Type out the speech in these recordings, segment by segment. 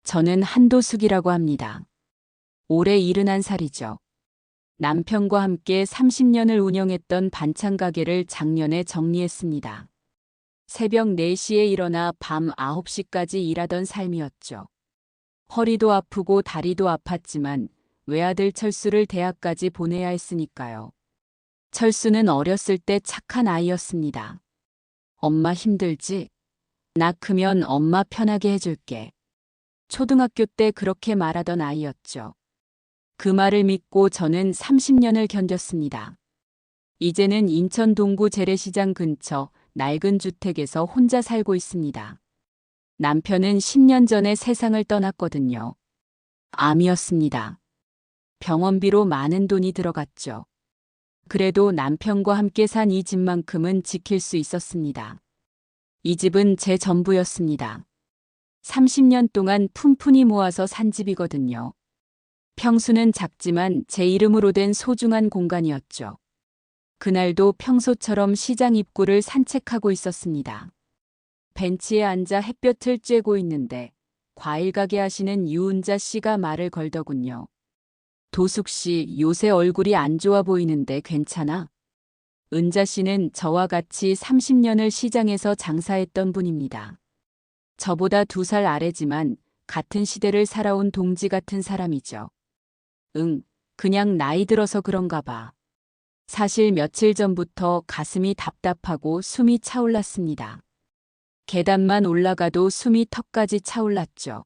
저는 한도숙이라고 합니다. 올해 71살이죠. 남편과 함께 30년을 운영했던 반찬 가게를 작년에 정리했습니다. 새벽 4시에 일어나 밤 9시까지 일하던 삶이었죠. 허리도 아프고 다리도 아팠지만 외아들 철수를 대학까지 보내야 했으니까요. 철수는 어렸을 때 착한 아이였습니다. 엄마 힘들지? 나 크면 엄마 편하게 해줄게. 초등학교 때 그렇게 말하던 아이였죠. 그 말을 믿고 저는 30년을 견뎠습니다. 이제는 인천 동구 재래시장 근처 낡은 주택에서 혼자 살고 있습니다. 남편은 10년 전에 세상을 떠났거든요. 암이었습니다. 병원비로 많은 돈이 들어갔죠. 그래도 남편과 함께 산 이 집만큼은 지킬 수 있었습니다. 이 집은 제 전부였습니다. 30년 동안 푼푼히 모아서 산 집이거든요. 평수는 작지만 제 이름으로 된 소중한 공간이었죠. 그날도 평소처럼 시장 입구를 산책하고 있었습니다. 벤치에 앉아 햇볕을 쬐고 있는데 과일 가게 하시는 유은자 씨가 말을 걸더군요. 도숙 씨, 요새 얼굴이 안 좋아 보이는데 괜찮아? 은자 씨는 저와 같이 30년을 시장에서 장사했던 분입니다. 저보다 2살 아래지만 같은 시대를 살아온 동지 같은 사람이죠. 응, 그냥 나이 들어서 그런가 봐. 사실 며칠 전부터 가슴이 답답하고 숨이 차올랐습니다. 계단만 올라가도 숨이 턱까지 차올랐죠.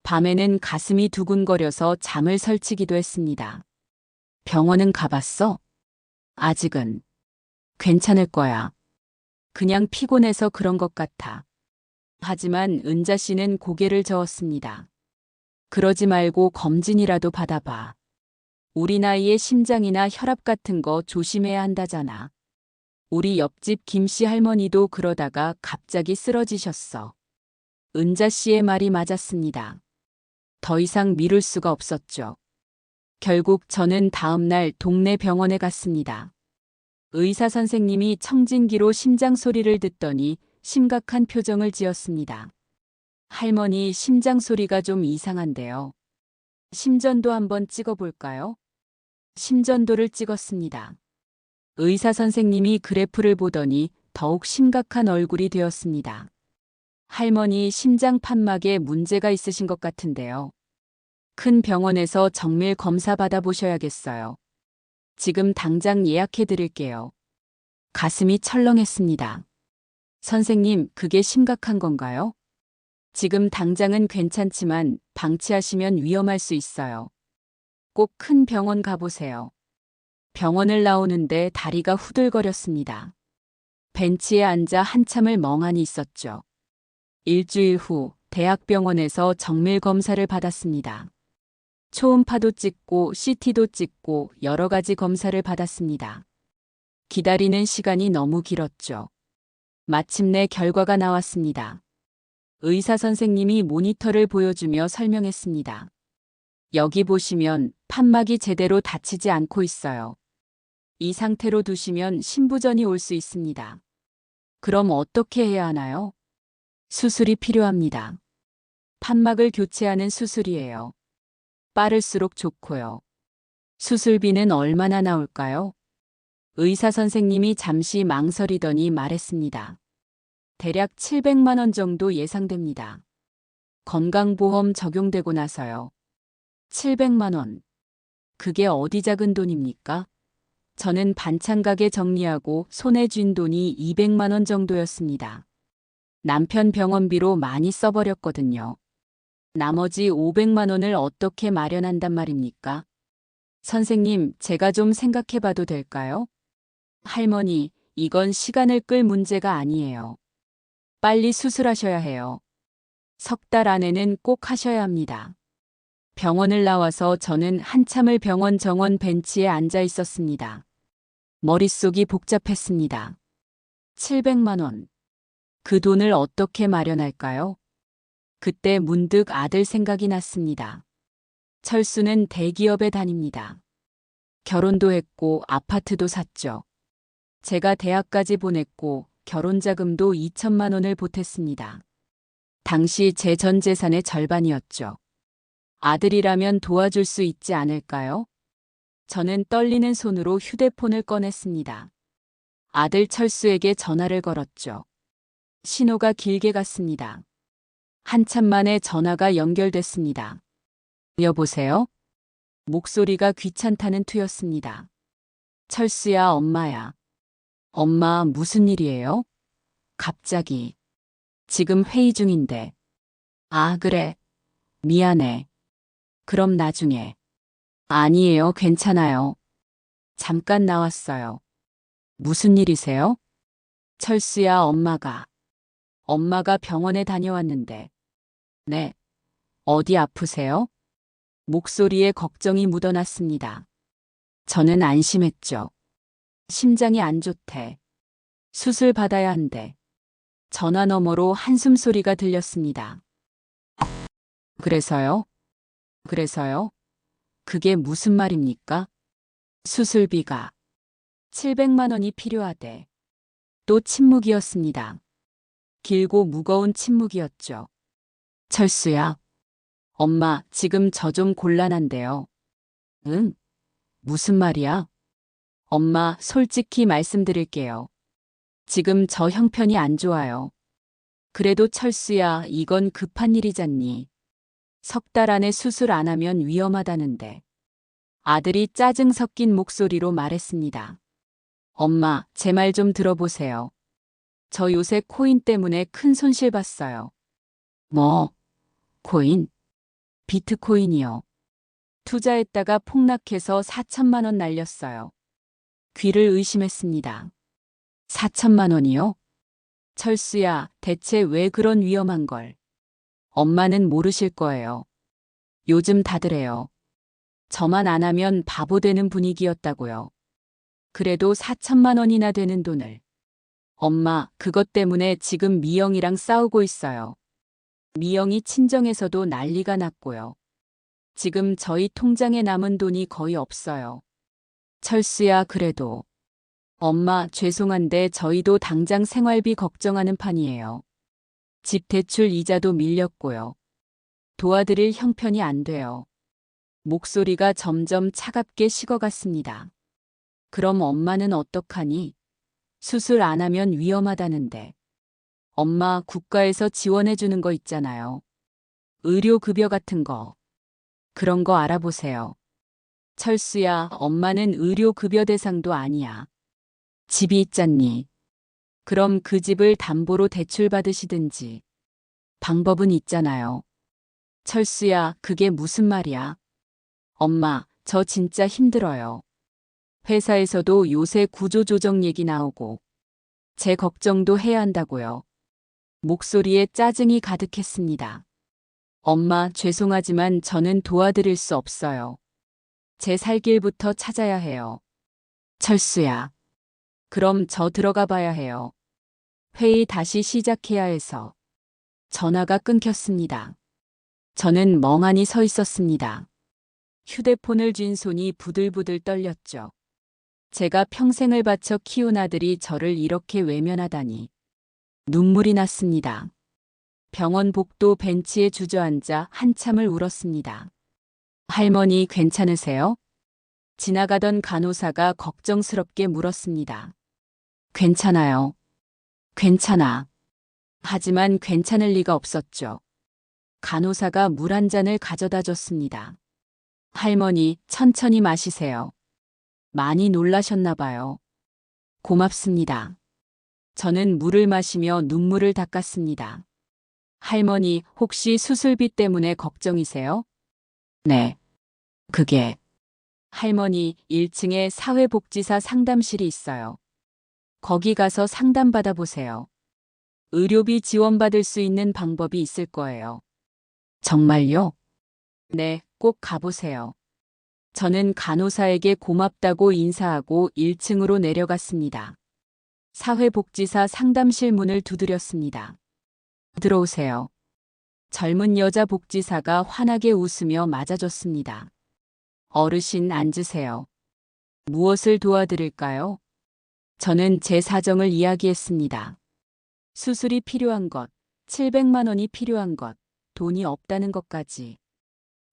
밤에는 가슴이 두근거려서 잠을 설치기도 했습니다. 병원은 가봤어? 아직은. 괜찮을 거야. 그냥 피곤해서 그런 것 같아. 하지만 은자 씨는 고개를 저었습니다. 그러지 말고 검진이라도 받아봐. 우리 나이에 심장이나 혈압 같은 거 조심해야 한다잖아. 우리 옆집 김씨 할머니도 그러다가 갑자기 쓰러지셨어. 은자 씨의 말이 맞았습니다. 더 이상 미룰 수가 없었죠. 결국 저는 다음 날 동네 병원에 갔습니다. 의사 선생님이 청진기로 심장 소리를 듣더니 심각한 표정을 지었습니다. 할머니 심장 소리가 좀 이상한데요. 심전도 한번 찍어볼까요? 심전도를 찍었습니다. 의사 선생님이 그래프를 보더니 더욱 심각한 얼굴이 되었습니다. 할머니 심장 판막에 문제가 있으신 것 같은데요. 큰 병원에서 정밀 검사 받아보셔야겠어요. 지금 당장 예약해 드릴게요. 가슴이 철렁했습니다. 선생님, 그게 심각한 건가요? 지금 당장은 괜찮지만 방치하시면 위험할 수 있어요. 꼭 큰 병원 가보세요. 병원을 나오는데 다리가 후들거렸습니다. 벤치에 앉아 한참을 멍하니 있었죠. 일주일 후 대학병원에서 정밀 검사를 받았습니다. 초음파도 찍고 CT도 찍고 여러 가지 검사를 받았습니다. 기다리는 시간이 너무 길었죠. 마침내 결과가 나왔습니다. 의사 선생님이 모니터를 보여주며 설명했습니다. 여기 보시면 판막이 제대로 닫히지 않고 있어요. 이 상태로 두시면 심부전이 올 수 있습니다. 그럼 어떻게 해야 하나요? 수술이 필요합니다. 판막을 교체하는 수술이에요. 빠를수록 좋고요. 수술비는 얼마나 나올까요? 의사 선생님이 잠시 망설이더니 말했습니다. 대략 700만 원 정도 예상됩니다. 건강보험 적용되고 나서요. 700만 원. 그게 어디 작은 돈입니까? 저는 반찬 가게 정리하고 손에 쥔 돈이 200만 원 정도였습니다. 남편 병원비로 많이 써버렸거든요. 나머지 500만 원을 어떻게 마련한단 말입니까? 선생님, 제가 좀 생각해 봐도 될까요? 할머니, 이건 시간을 끌 문제가 아니에요. 빨리 수술하셔야 해요. 3달 안에는 꼭 하셔야 합니다. 병원을 나와서 저는 한참을 병원 정원 벤치에 앉아 있었습니다. 머릿속이 복잡했습니다. 700만 원. 그 돈을 어떻게 마련할까요? 그때 문득 아들 생각이 났습니다. 철수는 대기업에 다닙니다. 결혼도 했고 아파트도 샀죠. 제가 대학까지 보냈고 결혼 자금도 2천만 원을 보탰습니다. 당시 제 전 재산의 절반이었죠. 아들이라면 도와줄 수 있지 않을까요? 저는 떨리는 손으로 휴대폰을 꺼냈습니다. 아들 철수에게 전화를 걸었죠. 신호가 길게 갔습니다. 한참 만에 전화가 연결됐습니다. 여보세요? 목소리가 귀찮다는 투였습니다. 철수야, 엄마야. 엄마, 무슨 일이에요? 갑자기. 지금 회의 중인데. 아, 그래. 미안해. 그럼 나중에. 아니에요, 괜찮아요. 잠깐 나왔어요. 무슨 일이세요? 철수야, 엄마가 병원에 다녀왔는데. 네. 어디 아프세요? 목소리에 걱정이 묻어났습니다. 저는 안심했죠. 심장이 안 좋대. 수술 받아야 한대. 전화 너머로 한숨 소리가 들렸습니다. 그래서요? 그게 무슨 말입니까? 수술비가 700만 원이 필요하대. 또 침묵이었습니다. 길고 무거운 침묵이었죠. 철수야. 엄마, 지금 저 좀 곤란한데요. 응? 무슨 말이야? 엄마, 솔직히 말씀드릴게요. 지금 저 형편이 안 좋아요. 그래도 철수야, 이건 급한 일이잖니. 3달 안에 수술 안 하면 위험하다는데. 아들이 짜증 섞인 목소리로 말했습니다. 엄마, 제 말 좀 들어보세요. 저 요새 코인 때문에 큰 손실 봤어요. 뭐? 코인? 비트코인이요. 투자했다가 폭락해서 4천만 원 날렸어요. 귀를 의심했습니다. 4천만 원이요? 철수야, 대체 왜 그런 위험한 걸? 엄마는 모르실 거예요. 요즘 다들 해요. 저만 안 하면 바보 되는 분위기였다고요. 그래도 4천만 원이나 되는 돈을. 엄마, 그것 때문에 지금 미영이랑 싸우고 있어요. 미영이 친정에서도 난리가 났고요. 지금 저희 통장에 남은 돈이 거의 없어요. 철수야, 그래도. 엄마, 죄송한데 저희도 당장 생활비 걱정하는 판이에요. 집 대출 이자도 밀렸고요. 도와드릴 형편이 안 돼요. 목소리가 점점 차갑게 식어갔습니다. 그럼 엄마는 어떡하니? 수술 안 하면 위험하다는데. 엄마, 국가에서 지원해 주는 거 있잖아요. 의료급여 같은 거. 그런 거 알아보세요. 철수야, 엄마는 의료급여 대상도 아니야. 집이 있잖니. 그럼 그 집을 담보로 대출 받으시든지. 방법은 있잖아요. 철수야, 그게 무슨 말이야? 엄마, 저 진짜 힘들어요. 회사에서도 요새 구조조정 얘기 나오고. 제 걱정도 해야 한다고요. 목소리에 짜증이 가득했습니다. 엄마, 죄송하지만 저는 도와드릴 수 없어요. 제 살 길부터 찾아야 해요. 철수야. 그럼 저 들어가 봐야 해요. 회의 다시 시작해야 해서. 전화가 끊겼습니다. 저는 멍하니 서 있었습니다. 휴대폰을 쥔 손이 부들부들 떨렸죠. 제가 평생을 바쳐 키운 아들이 저를 이렇게 외면하다니. 눈물이 났습니다. 병원 복도 벤치에 주저앉아 한참을 울었습니다. 할머니, 괜찮으세요? 지나가던 간호사가 걱정스럽게 물었습니다. 괜찮아요. 괜찮아. 하지만 괜찮을 리가 없었죠. 간호사가 물 한 잔을 가져다 줬습니다. 할머니, 천천히 마시세요. 많이 놀라셨나 봐요. 고맙습니다. 저는 물을 마시며 눈물을 닦았습니다. 할머니, 혹시 수술비 때문에 걱정이세요? 네. 그게. 할머니, 1층에 사회복지사 상담실이 있어요. 거기 가서 상담받아 보세요. 의료비 지원받을 수 있는 방법이 있을 거예요. 정말요? 네, 꼭 가보세요. 저는 간호사에게 고맙다고 인사하고 1층으로 내려갔습니다. 사회복지사 상담실 문을 두드렸습니다. 들어오세요. 젊은 여자 복지사가 환하게 웃으며 맞아줬습니다. 어르신, 앉으세요. 무엇을 도와드릴까요? 저는 제 사정을 이야기했습니다. 수술이 필요한 것, 700만 원이 필요한 것, 돈이 없다는 것까지.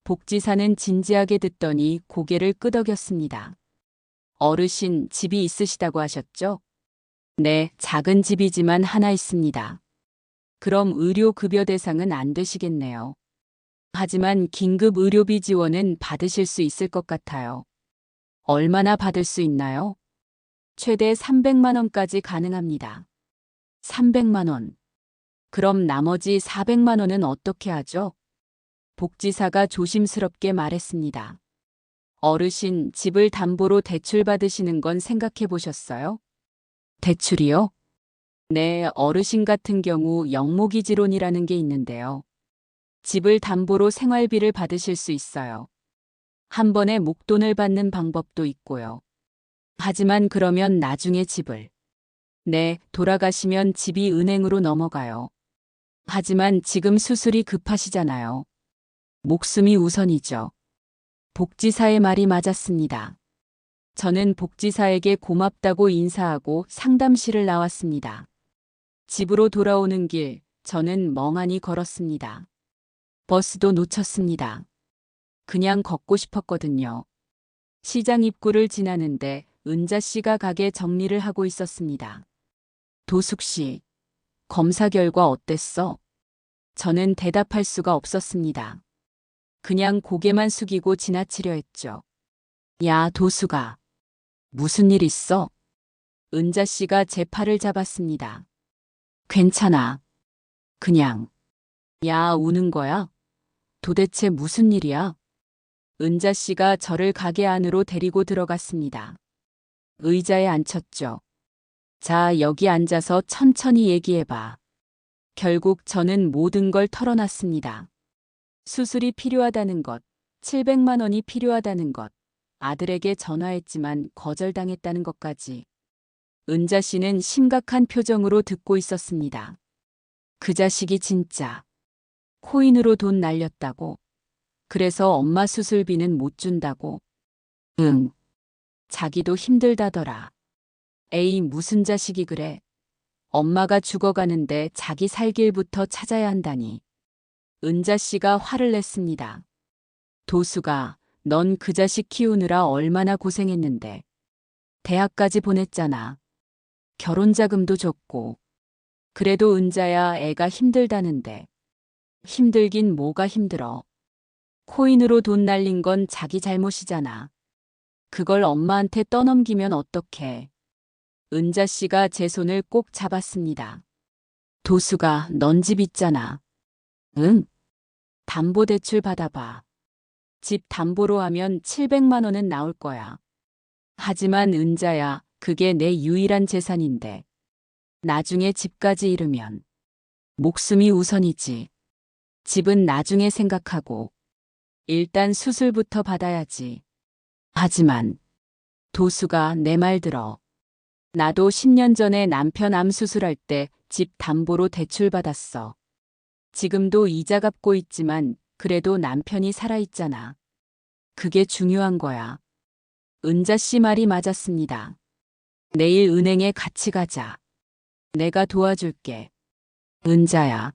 복지사는 진지하게 듣더니 고개를 끄덕였습니다. 어르신, 집이 있으시다고 하셨죠? 네, 작은 집이지만 하나 있습니다. 그럼 의료급여 대상은 안 되시겠네요. 하지만 긴급 의료비 지원은 받으실 수 있을 것 같아요. 얼마나 받을 수 있나요? 최대 300만 원까지 가능합니다. 300만 원. 그럼 나머지 400만 원은 어떻게 하죠? 복지사가 조심스럽게 말했습니다. 어르신, 집을 담보로 대출 받으시는 건 생각해 보셨어요? 대출이요? 네, 어르신 같은 경우 영모기지론이라는 게 있는데요. 집을 담보로 생활비를 받으실 수 있어요. 한 번에 목돈을 받는 방법도 있고요. 하지만 그러면 나중에 집을. 네, 돌아가시면 집이 은행으로 넘어가요. 하지만 지금 수술이 급하시잖아요. 목숨이 우선이죠. 복지사의 말이 맞았습니다. 저는 복지사에게 고맙다고 인사하고 상담실을 나왔습니다. 집으로 돌아오는 길, 저는 멍하니 걸었습니다. 버스도 놓쳤습니다. 그냥 걷고 싶었거든요. 시장 입구를 지나는데 은자 씨가 가게 정리를 하고 있었습니다. 도숙 씨, 검사 결과 어땠어? 저는 대답할 수가 없었습니다. 그냥 고개만 숙이고 지나치려 했죠. 야, 도수가. 무슨 일 있어? 은자 씨가 제 팔을 잡았습니다. 괜찮아. 그냥. 야, 우는 거야? 도대체 무슨 일이야? 은자 씨가 저를 가게 안으로 데리고 들어갔습니다. 의자에 앉혔죠. 자, 여기 앉아서 천천히 얘기해봐. 결국 저는 모든 걸 털어놨습니다. 수술이 필요하다는 것, 700만 원이 필요하다는 것, 아들에게 전화했지만 거절당했다는 것까지. 은자 씨는 심각한 표정으로 듣고 있었습니다. 그 자식이 진짜 코인으로 돈 날렸다고. 그래서 엄마 수술비는 못 준다고. 응. 자기도 힘들다더라. 에이, 무슨 자식이 그래. 엄마가 죽어가는데 자기 살 길부터 찾아야 한다니. 은자 씨가 화를 냈습니다. 도수가, 넌 그 자식 키우느라 얼마나 고생했는데. 대학까지 보냈잖아. 결혼 자금도 줬고. 그래도 은자야, 애가 힘들다는데. 힘들긴 뭐가 힘들어. 코인으로 돈 날린 건 자기 잘못이잖아. 그걸 엄마한테 떠넘기면 어떡해. 은자 씨가 제 손을 꼭 잡았습니다. 도수가, 넌 집 있잖아. 응? 담보대출 받아봐. 집 담보로 하면 700만 원은 나올 거야. 하지만 은자야, 그게 내 유일한 재산인데. 나중에 집까지 잃으면. 목숨이 우선이지. 집은 나중에 생각하고. 일단 수술부터 받아야지. 하지만 도수가 내 말 들어. 나도 10년 전에 남편 암 수술할 때 집 담보로 대출 받았어. 지금도 이자 갚고 있지만 그래도 남편이 살아있잖아. 그게 중요한 거야. 은자 씨 말이 맞았습니다. 내일 은행에 같이 가자. 내가 도와줄게. 은자야.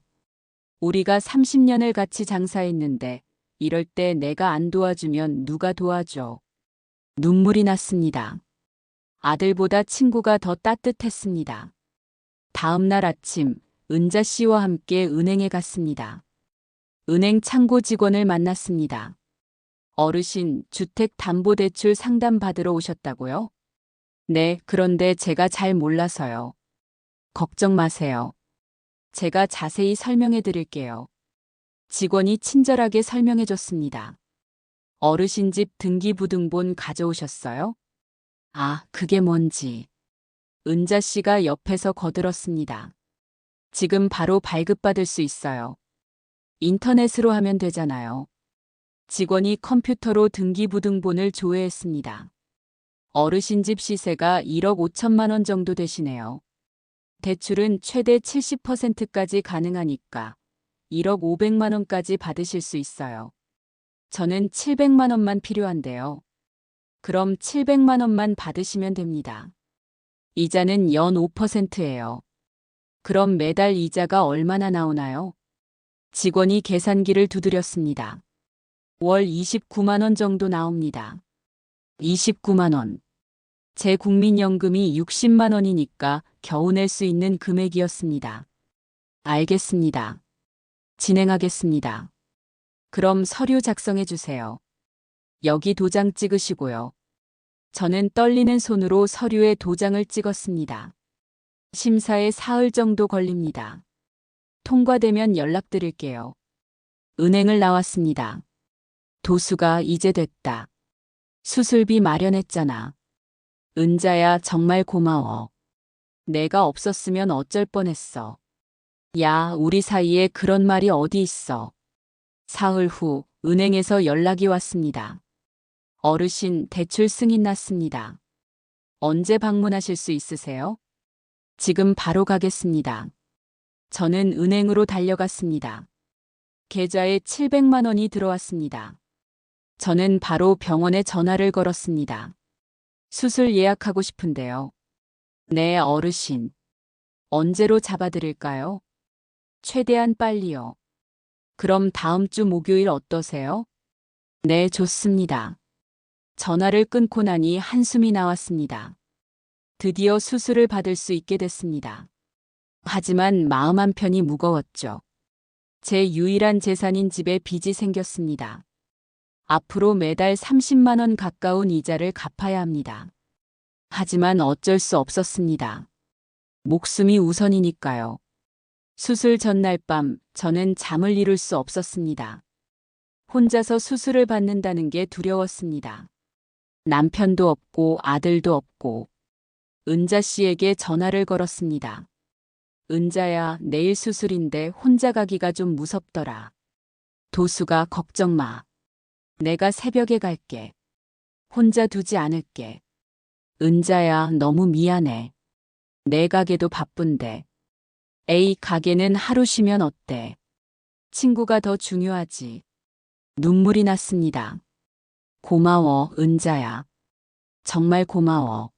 우리가 30년을 같이 장사했는데 이럴 때 내가 안 도와주면 누가 도와줘. 눈물이 났습니다. 아들보다 친구가 더 따뜻했습니다. 다음 날 아침, 은자 씨와 함께 은행에 갔습니다. 은행 창고 직원을 만났습니다. 어르신, 주택담보대출 상담 받으러 오셨다고요? 네, 그런데 제가 잘 몰라서요. 걱정 마세요. 제가 자세히 설명해 드릴게요. 직원이 친절하게 설명해 줬습니다. 어르신 집 등기부등본 가져오셨어요? 아, 그게 뭔지. 은자 씨가 옆에서 거들었습니다. 지금 바로 발급받을 수 있어요. 인터넷으로 하면 되잖아요. 직원이 컴퓨터로 등기부등본을 조회했습니다. 어르신 집 시세가 1억 5천만 원 정도 되시네요. 대출은 최대 70%까지 가능하니까 1억 500만 원까지 받으실 수 있어요. 저는 700만 원만 필요한데요. 그럼 700만 원만 받으시면 됩니다. 이자는 연 5%예요. 그럼 매달 이자가 얼마나 나오나요? 직원이 계산기를 두드렸습니다. 월 29만 원 정도 나옵니다. 29만 원. 제 국민연금이 60만 원이니까 겨우 낼 수 있는 금액이었습니다. 알겠습니다. 진행하겠습니다. 그럼 서류 작성해 주세요. 여기 도장 찍으시고요. 저는 떨리는 손으로 서류에 도장을 찍었습니다. 심사에 사흘 정도 걸립니다. 통과되면 연락드릴게요. 은행을 나왔습니다. 도수가 이제 됐다. 수술비 마련했잖아. 은자야, 정말 고마워. 내가 없었으면 어쩔 뻔했어. 야, 우리 사이에 그런 말이 어디 있어. 사흘 후 은행에서 연락이 왔습니다. 어르신, 대출 승인 났습니다. 언제 방문하실 수 있으세요? 지금 바로 가겠습니다. 저는 은행으로 달려갔습니다. 계좌에 700만 원이 들어왔습니다. 저는 바로 병원에 전화를 걸었습니다. 수술 예약하고 싶은데요. 네, 어르신. 언제로 잡아드릴까요? 최대한 빨리요. 그럼 다음 주 목요일 어떠세요? 네, 좋습니다. 전화를 끊고 나니 한숨이 나왔습니다. 드디어 수술을 받을 수 있게 됐습니다. 하지만 마음 한편이 무거웠죠. 제 유일한 재산인 집에 빚이 생겼습니다. 앞으로 매달 30만 원 가까운 이자를 갚아야 합니다. 하지만 어쩔 수 없었습니다. 목숨이 우선이니까요. 수술 전날 밤 저는 잠을 이룰 수 없었습니다. 혼자서 수술을 받는다는 게 두려웠습니다. 남편도 없고 아들도 없고. 은자 씨에게 전화를 걸었습니다. 은자야, 내일 수술인데 혼자 가기가 좀 무섭더라. 도수가 걱정 마. 내가 새벽에 갈게. 혼자 두지 않을게. 은자야, 너무 미안해. 내 가게도 바쁜데. 에이, 가게는 하루 쉬면 어때? 친구가 더 중요하지. 눈물이 났습니다. 고마워, 은자야. 정말 고마워.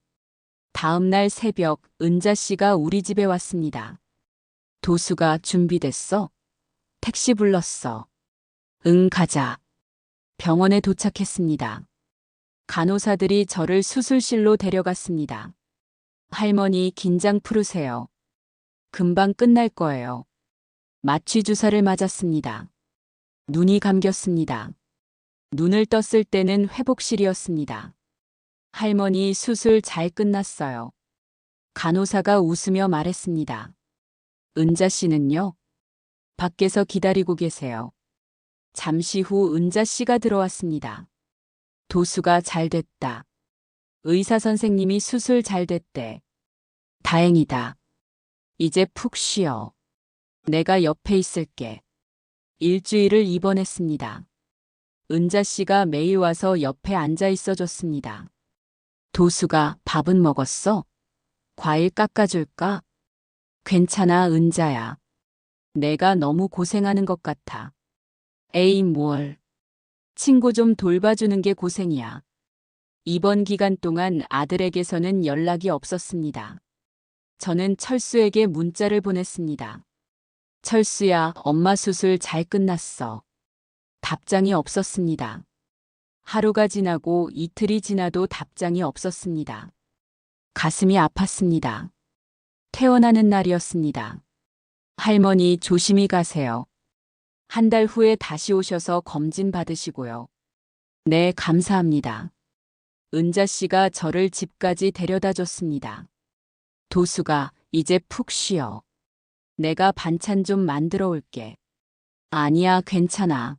다음 날 새벽 은자 씨가 우리 집에 왔습니다. 도수가 준비됐어? 택시 불렀어. 응, 가자. 병원에 도착했습니다. 간호사들이 저를 수술실로 데려갔습니다. 할머니, 긴장 풀으세요. 금방 끝날 거예요. 마취 주사를 맞았습니다. 눈이 감겼습니다. 눈을 떴을 때는 회복실이었습니다. 할머니, 수술 잘 끝났어요. 간호사가 웃으며 말했습니다. 은자 씨는요? 밖에서 기다리고 계세요. 잠시 후 은자 씨가 들어왔습니다. 도수가 잘 됐다. 의사 선생님이 수술 잘 됐대. 다행이다. 이제 푹 쉬어. 내가 옆에 있을게. 일주일을 입원했습니다. 은자 씨가 매일 와서 옆에 앉아 있어 줬습니다. 도수가 밥은 먹었어? 과일 깎아줄까? 괜찮아, 은자야. 내가 너무 고생하는 것 같아. 에이, 뭘. 친구 좀 돌봐주는 게 고생이야. 입원 기간 동안 아들에게서는 연락이 없었습니다. 저는 철수에게 문자를 보냈습니다. 철수야, 엄마 수술 잘 끝났어. 답장이 없었습니다. 하루가 지나고 이틀이 지나도 답장이 없었습니다. 가슴이 아팠습니다. 퇴원하는 날이었습니다. 할머니, 조심히 가세요. 한 달 후에 다시 오셔서 검진 받으시고요. 네, 감사합니다. 은자 씨가 저를 집까지 데려다 줬습니다. 도수가 이제 푹 쉬어. 내가 반찬 좀 만들어 올게. 아니야, 괜찮아.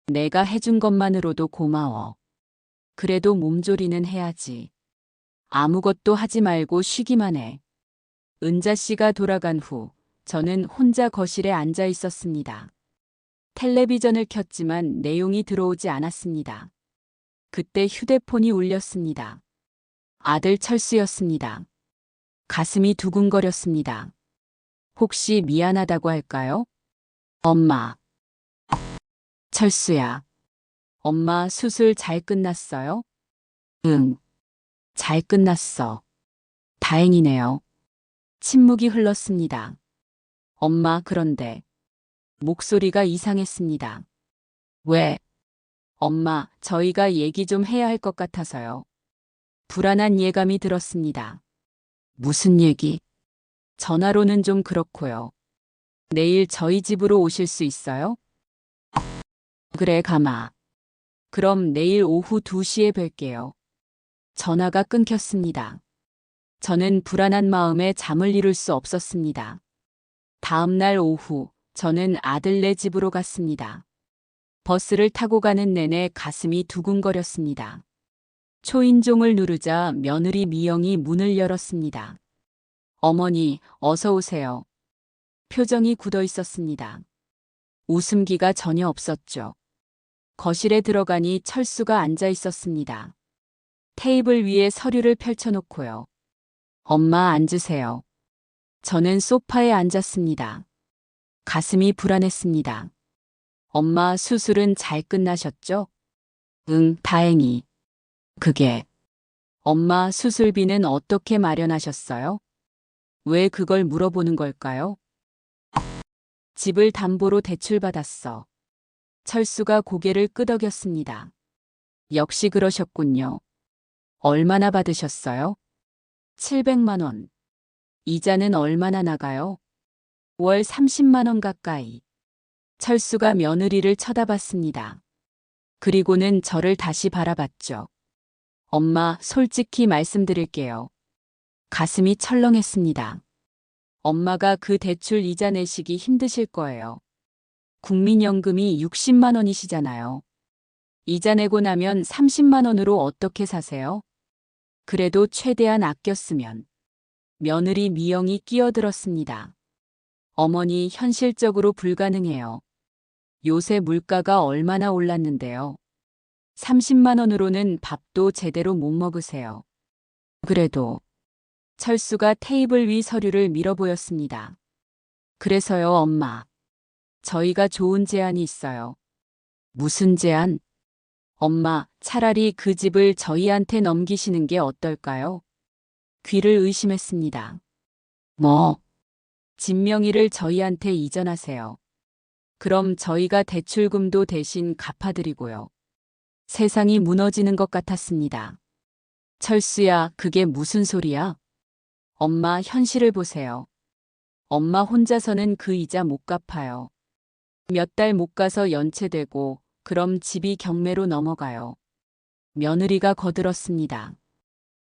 내가 해준 것만으로도 고마워. 그래도 몸조리는 해야지. 아무것도 하지 말고 쉬기만 해. 은자 씨가 돌아간 후 저는 혼자 거실에 앉아 있었습니다. 텔레비전을 켰지만 내용이 들어오지 않았습니다. 그때 휴대폰이 울렸습니다. 아들 철수였습니다. 가슴이 두근거렸습니다. 혹시 미안하다고 할까요? 엄마. 철수야. 엄마 수술 잘 끝났어요? 응. 잘 끝났어. 다행이네요. 침묵이 흘렀습니다. 엄마, 그런데 목소리가 이상했습니다. 왜? 엄마, 저희가 얘기 좀 해야 할 것 같아서요. 불안한 예감이 들었습니다. 무슨 얘기? 전화로는 좀 그렇고요. 내일 저희 집으로 오실 수 있어요? 그래, 가마. 그럼 내일 오후 2시에 뵐게요. 전화가 끊겼습니다. 저는 불안한 마음에 잠을 이룰 수 없었습니다. 다음 날 오후, 저는 아들네 집으로 갔습니다. 버스를 타고 가는 내내 가슴이 두근거렸습니다. 초인종을 누르자 며느리 미영이 문을 열었습니다. 어머니, 어서 오세요. 표정이 굳어 있었습니다. 웃음기가 전혀 없었죠. 거실에 들어가니 철수가 앉아 있었습니다. 테이블 위에 서류를 펼쳐놓고요. 엄마, 앉으세요. 저는 소파에 앉았습니다. 가슴이 불안했습니다. 엄마, 수술은 잘 끝나셨죠? 응, 다행히. 그게. 엄마, 수술비는 어떻게 마련하셨어요? 왜 그걸 물어보는 걸까요? 집을 담보로 대출받았어. 철수가 고개를 끄덕였습니다. 역시 그러셨군요. 얼마나 받으셨어요? 700만 원. 이자는 얼마나 나가요? 월 30만 원 가까이. 철수가 며느리를 쳐다봤습니다. 그리고는 저를 다시 바라봤죠. 엄마, 솔직히 말씀드릴게요. 가슴이 철렁했습니다. 엄마가 그 대출 이자 내시기 힘드실 거예요. 국민연금이 60만 원이시잖아요. 이자 내고 나면 30만 원으로 어떻게 사세요? 그래도 최대한 아껴 쓰면. 며느리 미영이 끼어들었습니다. 어머니, 현실적으로 불가능해요. 요새 물가가 얼마나 올랐는데요. 30만 원으로는 밥도 제대로 못 먹으세요. 그래도 철수가 테이블 위 서류를 밀어보였습니다. 그래서요, 엄마. 저희가 좋은 제안이 있어요. 무슨 제안? 엄마, 차라리 그 집을 저희한테 넘기시는 게 어떨까요? 귀를 의심했습니다. 뭐? 집 명의를 저희한테 이전하세요. 그럼 저희가 대출금도 대신 갚아드리고요. 세상이 무너지는 것 같았습니다. 철수야, 그게 무슨 소리야? 엄마, 현실을 보세요. 엄마 혼자서는 그 이자 못 갚아요. 몇 달 못 가서 연체되고 그럼 집이 경매로 넘어가요. 며느리가 거들었습니다.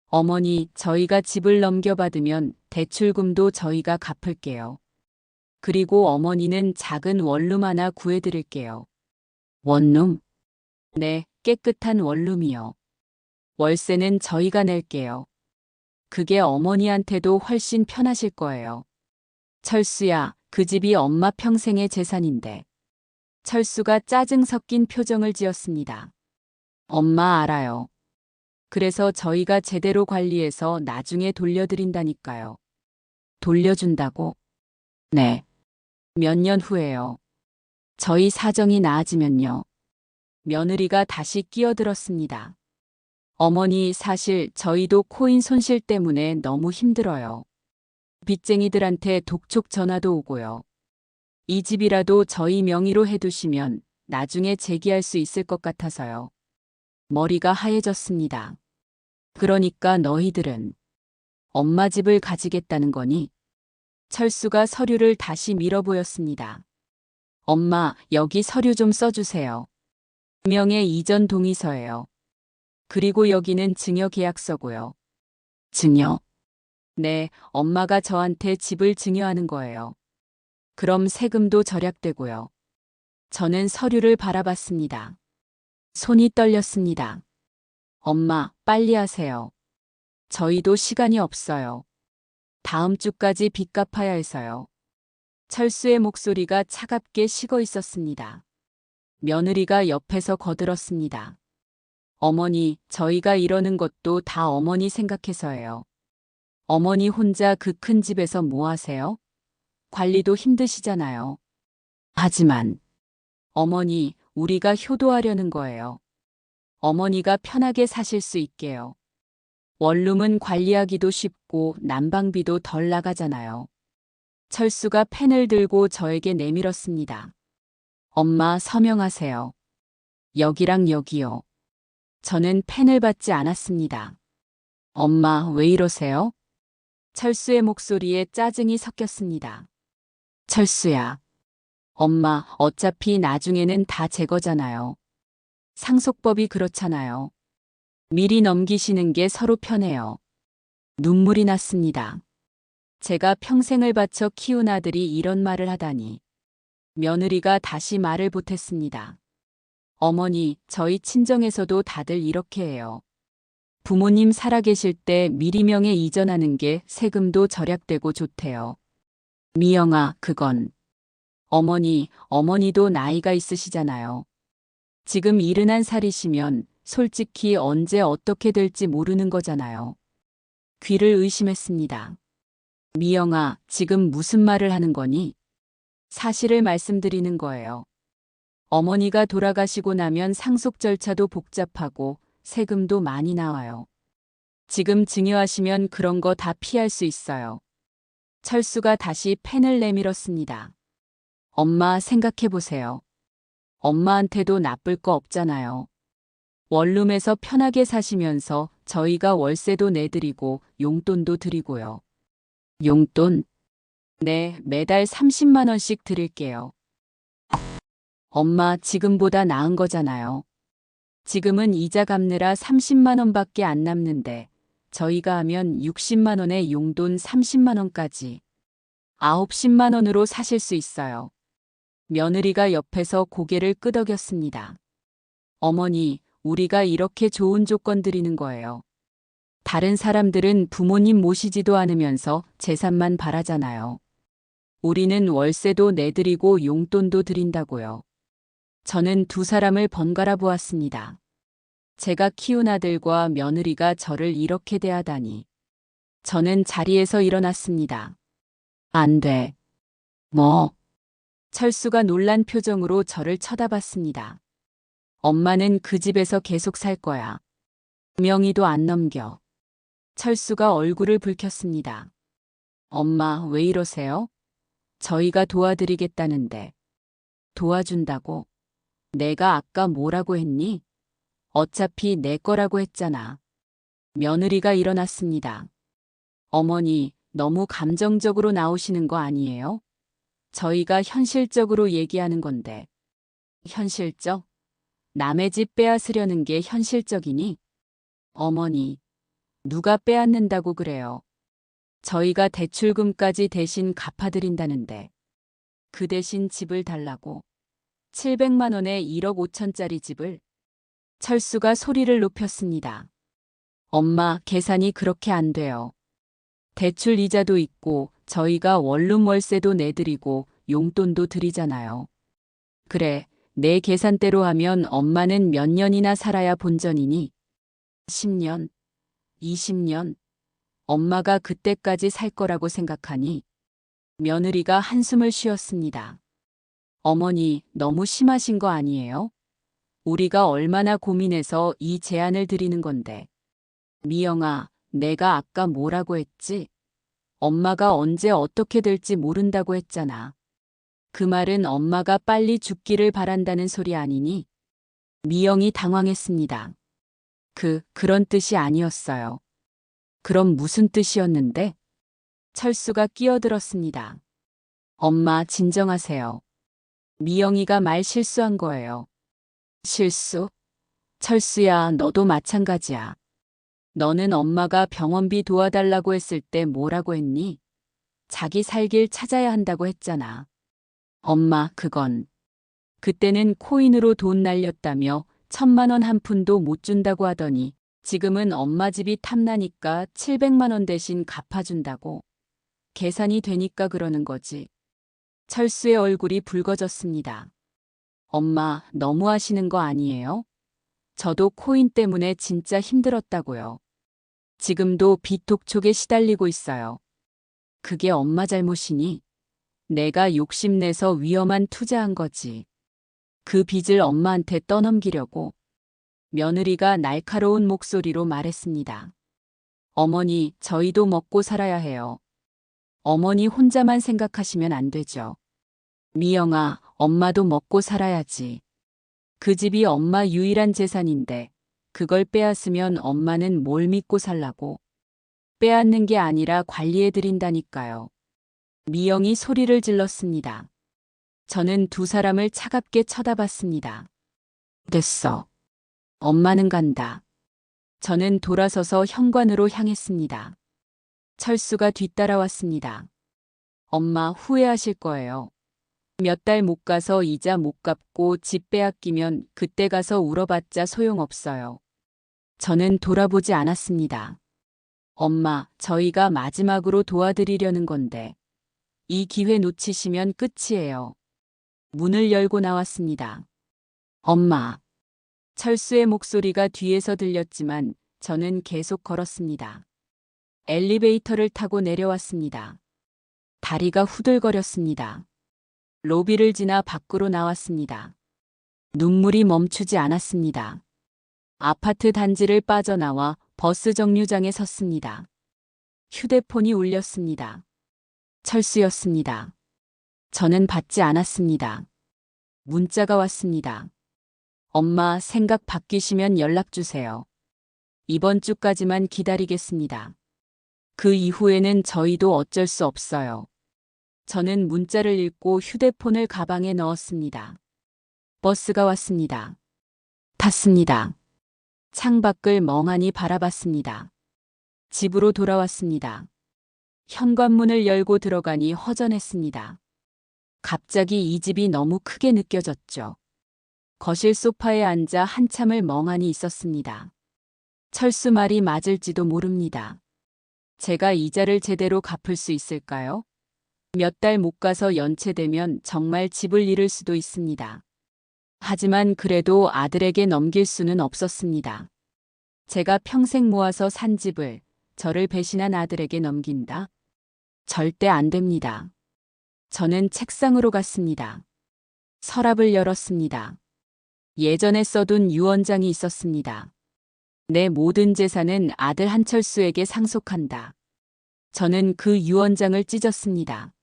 어머니, 저희가 집을 넘겨받으면 대출금도 저희가 갚을게요. 그리고 어머니는 작은 원룸 하나 구해드릴게요. 원룸? 네, 깨끗한 원룸이요. 월세는 저희가 낼게요. 그게 어머니한테도 훨씬 편하실 거예요. 철수야, 그 집이 엄마 평생의 재산인데. 철수가 짜증 섞인 표정을 지었습니다. 엄마, 알아요. 그래서 저희가 제대로 관리해서 나중에 돌려드린다니까요. 돌려준다고? 네. 몇 년 후에요. 저희 사정이 나아지면요. 며느리가 다시 끼어들었습니다. 어머니, 사실 저희도 코인 손실 때문에 너무 힘들어요. 빚쟁이들한테 독촉 전화도 오고요. 이 집이라도 저희 명의로 해두시면 나중에 재기할 수 있을 것 같아서요. 머리가 하얘졌습니다. 그러니까 너희들은 엄마 집을 가지겠다는 거니? 철수가 서류를 다시 밀어보였습니다. 엄마, 여기 서류 좀 써주세요. 명의 이전 동의서예요. 그리고 여기는 증여 계약서고요. 증여? 네, 엄마가 저한테 집을 증여하는 거예요. 그럼 세금도 절약되고요. 저는 서류를 바라봤습니다. 손이 떨렸습니다. 엄마, 빨리 하세요. 저희도 시간이 없어요. 다음 주까지 빚 갚아야 해서요. 철수의 목소리가 차갑게 식어 있었습니다. 며느리가 옆에서 거들었습니다. 어머니, 저희가 이러는 것도 다 어머니 생각해서예요. 어머니 혼자 그 큰 집에서 뭐 하세요? 관리도 힘드시잖아요. 하지만 어머니, 우리가 효도하려는 거예요. 어머니가 편하게 사실 수 있게요. 원룸은 관리하기도 쉽고 난방비도 덜 나가잖아요. 철수가 펜을 들고 저에게 내밀었습니다. 엄마 서명하세요. 여기랑 여기요. 저는 펜을 받지 않았습니다. 엄마 왜 이러세요? 철수의 목소리에 짜증이 섞였습니다. 철수야. 엄마 어차피 나중에는 다 제 거잖아요. 상속법이 그렇잖아요. 미리 넘기시는 게 서로 편해요. 눈물이 났습니다. 제가 평생을 바쳐 키운 아들이 이런 말을 하다니. 며느리가 다시 말을 보탰습니다. 어머니, 저희 친정에서도 다들 이렇게 해요. 부모님 살아계실 때 미리 명예 이전하는 게 세금도 절약되고 좋대요. 미영아, 그건. 어머니도 나이가 있으시잖아요. 지금 71살이시면 솔직히 언제 어떻게 될지 모르는 거잖아요. 귀를 의심했습니다. 미영아, 지금 무슨 말을 하는 거니? 사실을 말씀드리는 거예요. 어머니가 돌아가시고 나면 상속 절차도 복잡하고 세금도 많이 나와요. 지금 증여하시면 그런 거 다 피할 수 있어요. 철수가 다시 펜을 내밀었습니다. 엄마 생각해 보세요. 엄마한테도 나쁠 거 없잖아요. 원룸에서 편하게 사시면서 저희가 월세도 내드리고 용돈도 드리고요. 용돈? 네, 매달 30만 원씩 드릴게요. 엄마 지금보다 나은 거잖아요. 지금은 이자 갚느라 30만 원밖에 안 남는데 저희가 하면 60만 원에 용돈 30만 원까지 90만 원으로 사실 수 있어요. 며느리가 옆에서 고개를 끄덕였습니다. 어머니, 우리가 이렇게 좋은 조건 드리는 거예요. 다른 사람들은 부모님 모시지도 않으면서 재산만 바라잖아요. 우리는 월세도 내드리고 용돈도 드린다고요. 저는 두 사람을 번갈아 보았습니다. 제가 키운 아들과 며느리가 저를 이렇게 대하다니. 저는 자리에서 일어났습니다. 안 돼. 뭐? 철수가 놀란 표정으로 저를 쳐다봤습니다. 엄마는 그 집에서 계속 살 거야. 명의도 안 넘겨. 철수가 얼굴을 붉혔습니다. 엄마 왜 이러세요? 저희가 도와드리겠다는데. 도와준다고? 내가 아까 뭐라고 했니? 어차피 내 거라고 했잖아. 며느리가 일어났습니다. 어머니, 너무 감정적으로 나오시는 거 아니에요? 저희가 현실적으로 얘기하는 건데. 현실적? 남의 집 빼앗으려는 게 현실적이니? 어머니, 누가 빼앗는다고 그래요? 저희가 대출금까지 대신 갚아드린다는데. 그 대신 집을 달라고. 700만 원에 1억 5천짜리 집을. 철수가 소리를 높였습니다. 엄마, 계산이 그렇게 안 돼요. 대출 이자도 있고 저희가 원룸 월세도 내드리고 용돈도 드리잖아요. 그래, 내 계산대로 하면 엄마는 몇 년이나 살아야 본전이니? 10년? 20년? 엄마가 그때까지 살 거라고 생각하니? 며느리가 한숨을 쉬었습니다. 어머니, 너무 심하신 거 아니에요? 우리가 얼마나 고민해서 이 제안을 드리는 건데. 미영아, 내가 아까 뭐라고 했지? 엄마가 언제 어떻게 될지 모른다고 했잖아. 그 말은 엄마가 빨리 죽기를 바란다는 소리 아니니? 미영이 당황했습니다. 그런 뜻이 아니었어요. 그럼 무슨 뜻이었는데? 철수가 끼어들었습니다. 엄마, 진정하세요. 미영이가 말 실수한 거예요. 실수? 철수야, 너도 마찬가지야. 너는 엄마가 병원비 도와달라고 했을 때 뭐라고 했니? 자기 살 길 찾아야 한다고 했잖아. 엄마, 그건. 그때는 코인으로 돈 날렸다며 1,000만 원 한 푼도 못 준다고 하더니 지금은 엄마 집이 탐나니까 700만 원 대신 갚아준다고. 계산이 되니까 그러는 거지. 철수의 얼굴이 붉어졌습니다. 엄마, 너무 하시는 거 아니에요? 저도 코인 때문에 진짜 힘들었다고요. 지금도 빚독촉에 시달리고 있어요. 그게 엄마 잘못이니? 내가 욕심내서 위험한 투자한 거지. 그 빚을 엄마한테 떠넘기려고. 며느리가 날카로운 목소리로 말했습니다. 어머니, 저희도 먹고 살아야 해요. 어머니 혼자만 생각하시면 안 되죠. 미영아, 엄마도 먹고 살아야지. 그 집이 엄마 유일한 재산인데 그걸 빼앗으면 엄마는 뭘 믿고 살라고. 빼앗는 게 아니라 관리해드린다니까요. 미영이 소리를 질렀습니다. 저는 두 사람을 차갑게 쳐다봤습니다. 됐어. 엄마는 간다. 저는 돌아서서 현관으로 향했습니다. 철수가 뒤따라왔습니다. 엄마 후회하실 거예요. 몇 달 못 가서 이자 못 갚고 집 빼앗기면 그때 가서 울어봤자 소용없어요. 저는 돌아보지 않았습니다. 엄마, 저희가 마지막으로 도와드리려는 건데 이 기회 놓치시면 끝이에요. 문을 열고 나왔습니다. 엄마. 철수의 목소리가 뒤에서 들렸지만 저는 계속 걸었습니다. 엘리베이터를 타고 내려왔습니다. 다리가 후들거렸습니다. 로비를 지나 밖으로 나왔습니다. 눈물이 멈추지 않았습니다. 아파트 단지를 빠져나와 버스 정류장에 섰습니다. 휴대폰이 울렸습니다. 철수였습니다. 저는 받지 않았습니다. 문자가 왔습니다. 엄마 생각 바뀌시면 연락 주세요. 이번 주까지만 기다리겠습니다. 그 이후에는 저희도 어쩔 수 없어요. 저는 문자를 읽고 휴대폰을 가방에 넣었습니다. 버스가 왔습니다. 탔습니다. 창밖을 멍하니 바라봤습니다. 집으로 돌아왔습니다. 현관문을 열고 들어가니 허전했습니다. 갑자기 이 집이 너무 크게 느껴졌죠. 거실 소파에 앉아 한참을 멍하니 있었습니다. 철수 말이 맞을지도 모릅니다. 제가 이자를 제대로 갚을 수 있을까요? 몇 달 못 가서 연체되면 정말 집을 잃을 수도 있습니다. 하지만 그래도 아들에게 넘길 수는 없었습니다. 제가 평생 모아서 산 집을 저를 배신한 아들에게 넘긴다? 절대 안 됩니다. 저는 책상으로 갔습니다. 서랍을 열었습니다. 예전에 써둔 유언장이 있었습니다. 내 모든 재산은 아들 한철수에게 상속한다. 저는 그 유언장을 찢었습니다.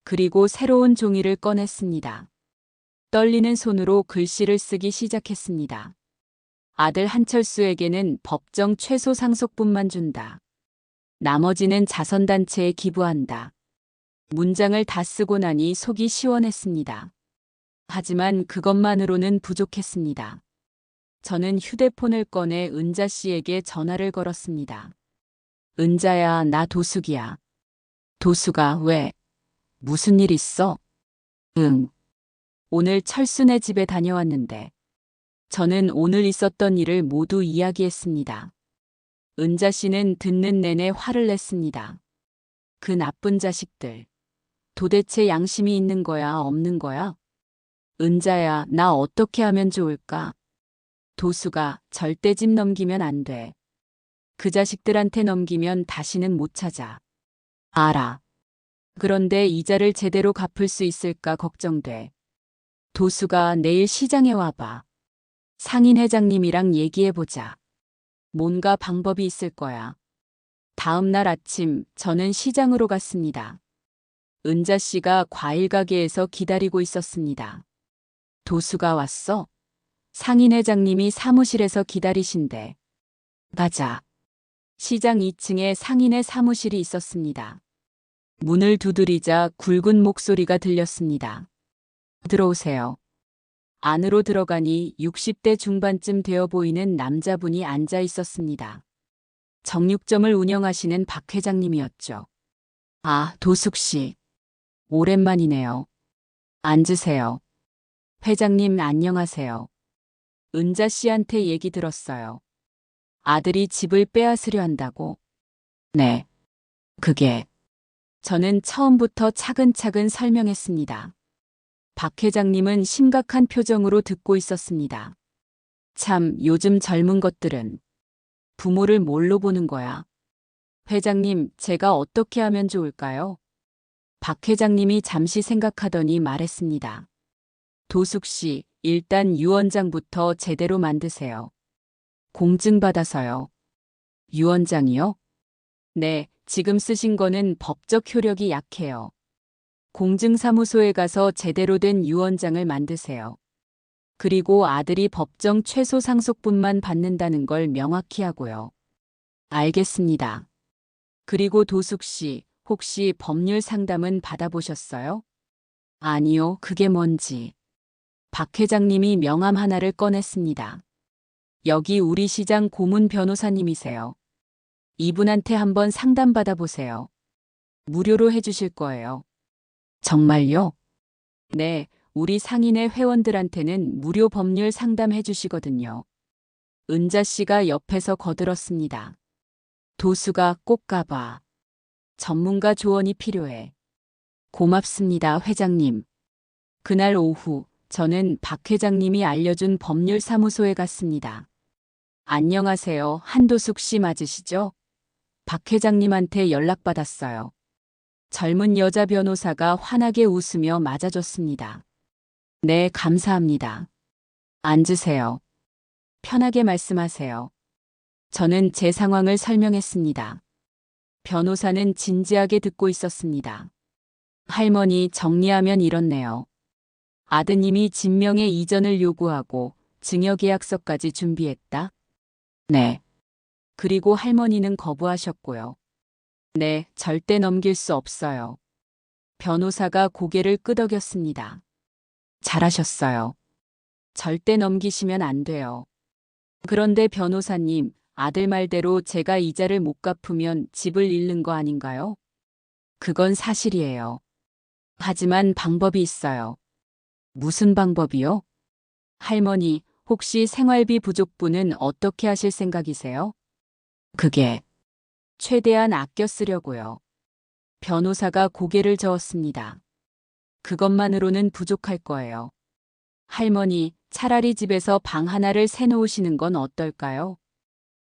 그리고 새로운 종이를 꺼냈습니다. 떨리는 손으로 글씨를 쓰기 시작했습니다. 아들 한철수에게는 법정 최소 상속분만 준다. 나머지는 자선단체에 기부한다. 문장을 다 쓰고 나니 속이 시원했습니다. 하지만 그것만으로는 부족했습니다. 저는 휴대폰을 꺼내 은자 씨에게 전화를 걸었습니다. 은자야, 나 도숙이야. 도숙아, 왜? 무슨 일 있어? 응. 오늘 철수네 집에 다녀왔는데. 저는 오늘 있었던 일을 모두 이야기했습니다. 은자 씨는 듣는 내내 화를 냈습니다. 그 나쁜 자식들. 도대체 양심이 있는 거야, 없는 거야? 은자야, 나 어떻게 하면 좋을까? 도수가 절대 집 넘기면 안 돼. 그 자식들한테 넘기면 다시는 못 찾아. 알아. 그런데 이자를 제대로 갚을 수 있을까 걱정돼. 도수가 내일 시장에 와봐. 상인 회장님이랑 얘기해보자. 뭔가 방법이 있을 거야. 다음 날 아침 저는 시장으로 갔습니다. 은자 씨가 과일 가게에서 기다리고 있었습니다. 도수가 왔어? 상인 회장님이 사무실에서 기다리신대. 가자. 시장 2층에 상인의 사무실이 있었습니다. 문을 두드리자 굵은 목소리가 들렸습니다. 들어오세요. 안으로 들어가니 60대 중반쯤 되어 보이는 남자분이 앉아 있었습니다. 정육점을 운영하시는 박 회장님이었죠. 아, 도숙 씨. 오랜만이네요. 앉으세요. 회장님 안녕하세요. 은자 씨한테 얘기 들었어요. 아들이 집을 빼앗으려 한다고. 네. 그게. 저는 처음부터 차근차근 설명했습니다. 박 회장님은 심각한 표정으로 듣고 있었습니다. 참, 요즘 젊은 것들은 부모를 뭘로 보는 거야? 회장님, 제가 어떻게 하면 좋을까요? 박 회장님이 잠시 생각하더니 말했습니다. 도숙 씨, 일단 유언장부터 제대로 만드세요. 공증받아서요. 유언장이요? 네, 지금 쓰신 거는 법적 효력이 약해요. 공증사무소에 가서 제대로 된 유언장을 만드세요. 그리고 아들이 법정 최소 상속분만 받는다는 걸 명확히 하고요. 알겠습니다. 그리고 도숙 씨, 혹시 법률 상담은 받아보셨어요? 아니요, 그게 뭔지. 박 회장님이 명함 하나를 꺼냈습니다. 여기 우리 시장 고문 변호사님이세요. 이분한테 한번 상담받아 보세요. 무료로 해주실 거예요. 정말요? 네, 우리 상인회 회원들한테는 무료 법률 상담 해주시거든요. 은자 씨가 옆에서 거들었습니다. 도수가 꼭 가봐. 전문가 조언이 필요해. 고맙습니다, 회장님. 그날 오후, 저는 박 회장님이 알려준 법률사무소에 갔습니다. 안녕하세요, 한도숙 씨 맞으시죠? 박 회장님한테 연락받았어요. 젊은 여자 변호사가 환하게 웃으며 맞아줬습니다. 네, 감사합니다. 앉으세요. 편하게 말씀하세요. 저는 제 상황을 설명했습니다. 변호사는 진지하게 듣고 있었습니다. 할머니, 정리하면 이렇네요. 아드님이 진명의 이전을 요구하고 증여계약서까지 준비했다? 네. 그리고 할머니는 거부하셨고요. 네, 절대 넘길 수 없어요. 변호사가 고개를 끄덕였습니다. 잘하셨어요. 절대 넘기시면 안 돼요. 그런데 변호사님, 아들 말대로 제가 이자를 못 갚으면 집을 잃는 거 아닌가요? 그건 사실이에요. 하지만 방법이 있어요. 무슨 방법이요? 할머니, 혹시 생활비 부족분은 어떻게 하실 생각이세요? 그게 최대한 아껴 쓰려고요. 변호사가 고개를 저었습니다. 그것만으로는 부족할 거예요. 할머니, 차라리 집에서 방 하나를 새놓으시는 건 어떨까요?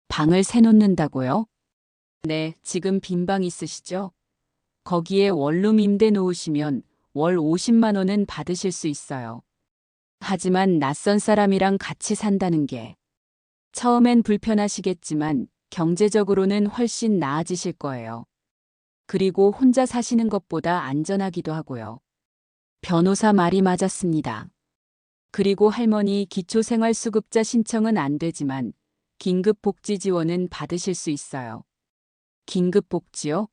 방을 새놓는다고요? 네, 지금 빈 방 있으시죠? 거기에 원룸 임대 놓으시면 월 50만 원은 받으실 수 있어요. 하지만 낯선 사람이랑 같이 산다는 게 처음엔 불편하시겠지만 경제적으로는 훨씬 나아지실 거예요. 그리고 혼자 사시는 것보다 안전하기도 하고요. 변호사 말이 맞았습니다. 그리고 할머니 기초생활수급자 신청은 안 되지만 긴급복지 지원은 받으실 수 있어요. 긴급복지요?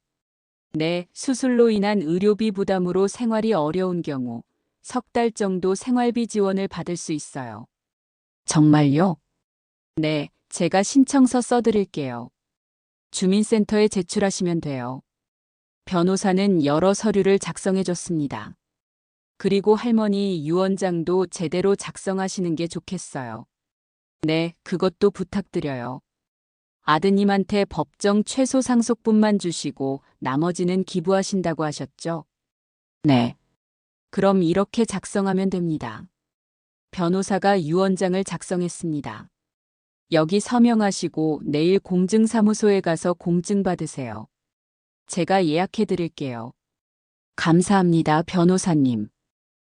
네, 수술로 인한 의료비 부담으로 생활이 어려운 경우 석 달 정도 생활비 지원을 받을 수 있어요. 정말요? 네, 제가 신청서 써드릴게요. 주민센터에 제출하시면 돼요. 변호사는 여러 서류를 작성해줬습니다. 그리고 할머니 유언장도 제대로 작성하시는 게 좋겠어요. 네, 그것도 부탁드려요. 아드님한테 법정 최소 상속분만 주시고 나머지는 기부하신다고 하셨죠? 네. 그럼 이렇게 작성하면 됩니다. 변호사가 유언장을 작성했습니다. 여기 서명하시고 내일 공증사무소에 가서 공증 받으세요. 제가 예약해 드릴게요. 감사합니다, 변호사님.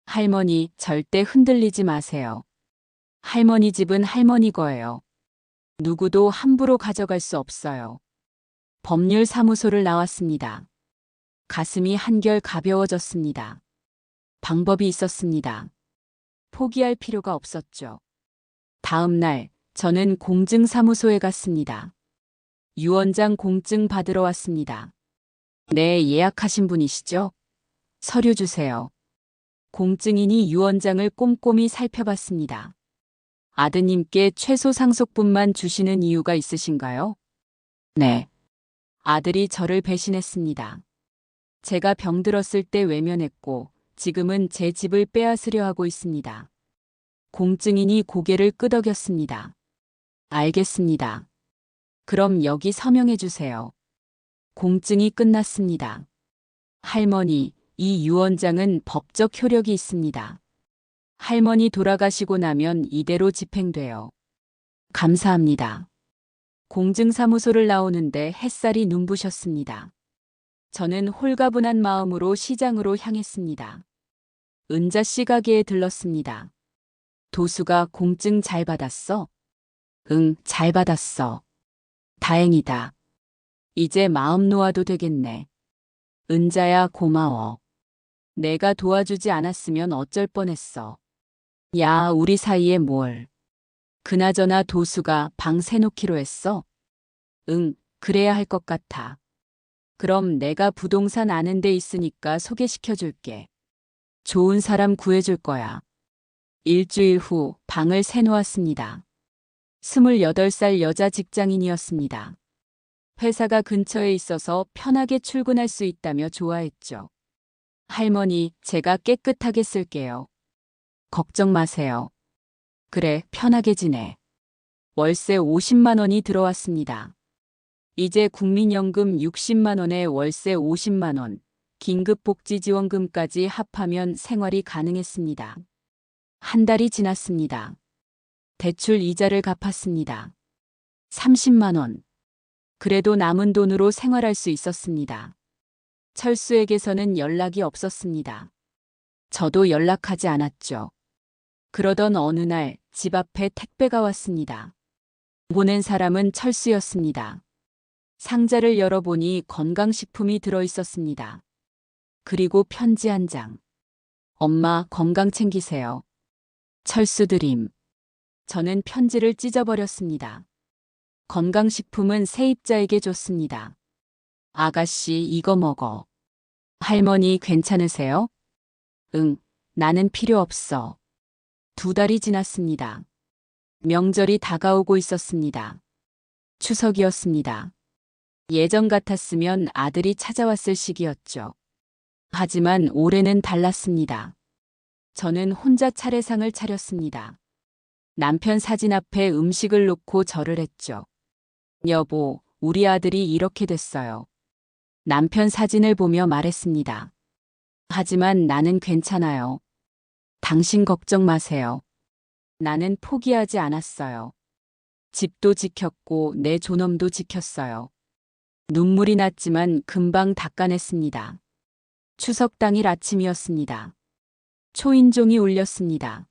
할머니, 절대 흔들리지 마세요. 할머니 집은 할머니 거예요. 누구도 함부로 가져갈 수 없어요. 법률사무소를 나왔습니다. 가슴이 한결 가벼워졌습니다. 방법이 있었습니다. 포기할 필요가 없었죠. 다음 날, 저는 공증사무소에 갔습니다. 유언장 공증 받으러 왔습니다. 네, 예약하신 분이시죠? 서류 주세요. 공증인이 유언장을 꼼꼼히 살펴봤습니다. 아드님께 최소 상속분만 주시는 이유가 있으신가요? 네. 아들이 저를 배신했습니다. 제가 병들었을 때 외면했고 지금은 제 집을 빼앗으려 하고 있습니다. 공증인이 고개를 끄덕였습니다. 알겠습니다. 그럼 여기 서명해 주세요. 공증이 끝났습니다. 할머니, 이 유언장은 법적 효력이 있습니다. 할머니 돌아가시고 나면 이대로 집행돼요. 감사합니다. 공증사무소를 나오는데 햇살이 눈부셨습니다. 저는 홀가분한 마음으로 시장으로 향했습니다. 은자 씨 가게에 들렀습니다. 도수가 공증 잘 받았어? 응, 잘 받았어. 다행이다. 이제 마음 놓아도 되겠네. 은자야, 고마워. 내가 도와주지 않았으면 어쩔 뻔했어. 야, 우리 사이에 뭘. 그나저나 도수가 방 새놓기로 했어? 응, 그래야 할 것 같아. 그럼 내가 부동산 아는 데 있으니까 소개시켜 줄게. 좋은 사람 구해줄 거야. 일주일 후 방을 새놓았습니다. 28살 여자 직장인이었습니다. 회사가 근처에 있어서 편하게 출근할 수 있다며 좋아했죠. 할머니, 제가 깨끗하게 쓸게요. 걱정 마세요. 그래, 편하게 지내. 월세 50만 원이 들어왔습니다. 이제 국민연금 60만 원에 월세 50만 원, 긴급복지지원금까지 합하면 생활이 가능했습니다. 한 달이 지났습니다. 대출 이자를 갚았습니다. 30만 원. 그래도 남은 돈으로 생활할 수 있었습니다. 철수에게서는 연락이 없었습니다. 저도 연락하지 않았죠. 그러던 어느 날 집 앞에 택배가 왔습니다. 보낸 사람은 철수였습니다. 상자를 열어보니 건강식품이 들어 있었습니다. 그리고 편지 한 장. 엄마, 건강 챙기세요. 철수 드림. 저는 편지를 찢어버렸습니다. 건강식품은 세입자에게 줬습니다. 아가씨, 이거 먹어. 할머니, 괜찮으세요? 응, 나는 필요 없어. 2달이 지났습니다. 명절이 다가오고 있었습니다. 추석이었습니다. 예전 같았으면 아들이 찾아왔을 시기였죠. 하지만 올해는 달랐습니다. 저는 혼자 차례상을 차렸습니다. 남편 사진 앞에 음식을 놓고 절을 했죠. 여보, 우리 아들이 이렇게 됐어요. 남편 사진을 보며 말했습니다. 하지만 나는 괜찮아요. 당신 걱정 마세요. 나는 포기하지 않았어요. 집도 지켰고 내 존엄도 지켰어요. 눈물이 났지만 금방 닦아냈습니다. 추석 당일 아침이었습니다. 초인종이 울렸습니다.